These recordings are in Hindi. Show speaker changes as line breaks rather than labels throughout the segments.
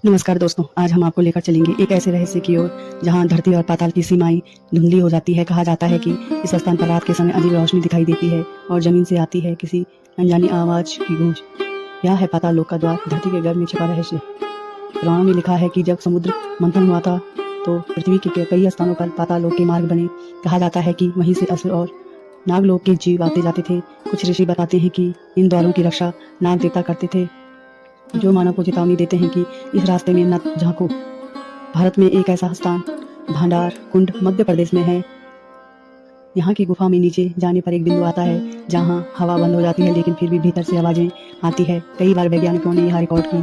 नमस्कार दोस्तों, आज हम आपको लेकर चलेंगे एक ऐसे रहस्य की ओर जहां धरती और पाताल की सीमाएं धुंधली हो जाती है। कहा जाता है कि इस स्थान पर रात के समय अजीब रोशनी दिखाई देती है और जमीन से आती है किसी अनजानी आवाज की गूंज। यह है पाताल लोक का द्वार, धरती के गर्भ में छिपा रहस्य। पुराणों में लिखा है कि जब समुद्र मंथन हुआ था तो पृथ्वी के कई स्थानों पर पाताल लोक के मार्ग बने। कहा जाता है कि वहीं से असुर और नागलोक के जीव आते जाते थे। कुछ ऋषि बताते हैं कि इन द्वारों की रक्षा नाग देवता करते थे, जो मानव को चेतावनी देते हैं कि इस रास्ते में न झांको। भारत में एक ऐसा स्थान भांडार कुंड मध्य प्रदेश में है। यहाँ की गुफा में नीचे जाने पर एक बिंदु आता है जहाँ हवा बंद हो जाती है, लेकिन फिर भी भीतर से आवाजें आती है। कई बार वैज्ञानिकों ने यह रिकॉर्ड की,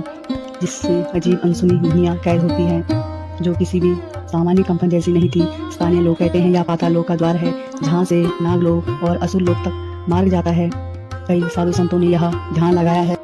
जिससे अजीब अनसुनी ध्वनियाँ कैद होती हैं जो किसी भी सामान्य कंपन जैसी नहीं थी। स्थानीय लोग कहते हैं यह पाताल लोक का द्वार है, जहाँ से नागलोक और असुर लोक तक मार्ग जाता है। कई साधु संतों ने यह ध्यान लगाया है।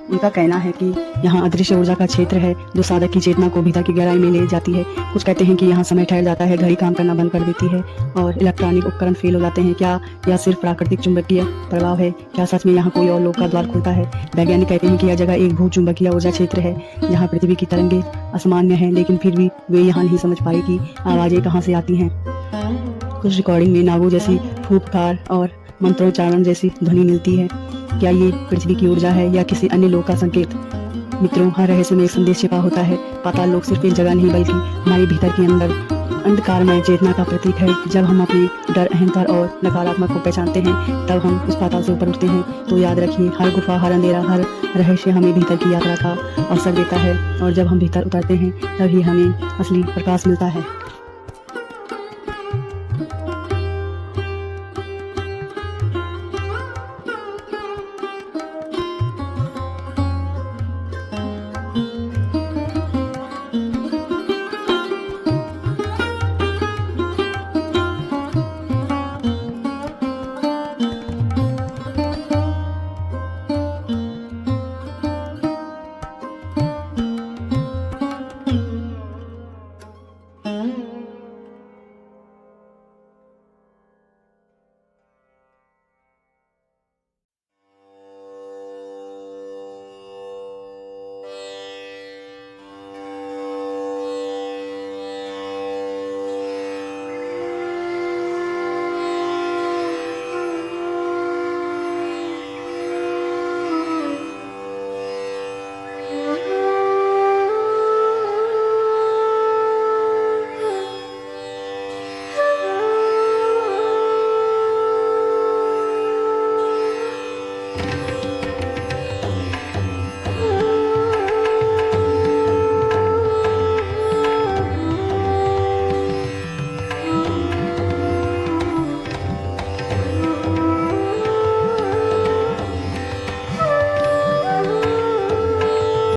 उनका कहना है कि यहाँ अदृश्य ऊर्जा का क्षेत्र है जो साधक की चेतना को भीतर की गहराई में ले जाती है। कुछ कहते हैं कि यहाँ समय ठहर जाता है, घड़ी काम करना बंद कर देती है और इलेक्ट्रॉनिक उपकरण फेल हो जाते हैं। क्या यह सिर्फ प्राकृतिक चुंबकीय प्रभाव है? क्या सच में यहाँ कोई और लोक का द्वार खुलता है? वैज्ञानिक कहते हैं कि यह जगह एक भू चुंबकीय ऊर्जा क्षेत्र है जहाँ पृथ्वी की तरंगे असामान्य है, लेकिन फिर भी वे यहाँ नहीं समझ पाई कि आवाजें कहाँ से आती हैं। कुछ रिकॉर्डिंग में नागों जैसी फूंफकार और मंत्रोच्चारण जैसी ध्वनि मिलती है। क्या ये पृथ्वी की ऊर्जा है या किसी अन्य लोक का संकेत? मित्रों, हर रहस्य में एक संदेश छिपा होता है। पाताल लोक सिर्फ एक जगह नहीं बल्कि हमारे भीतर के अंदर अंधकारमय चेतना का प्रतीक है। जब हम अपने डर, अहंकार और नकारात्मक को पहचानते हैं, तब हम उस पाताल से ऊपर उठते हैं। तो याद रखिए, हर गुफा, हर अंधेरा, हर रहस्य हमें भीतर की यात्रा का अवसर देता है, और जब हम भीतर उतरते हैं तभी हमें असली प्रकाश मिलता है।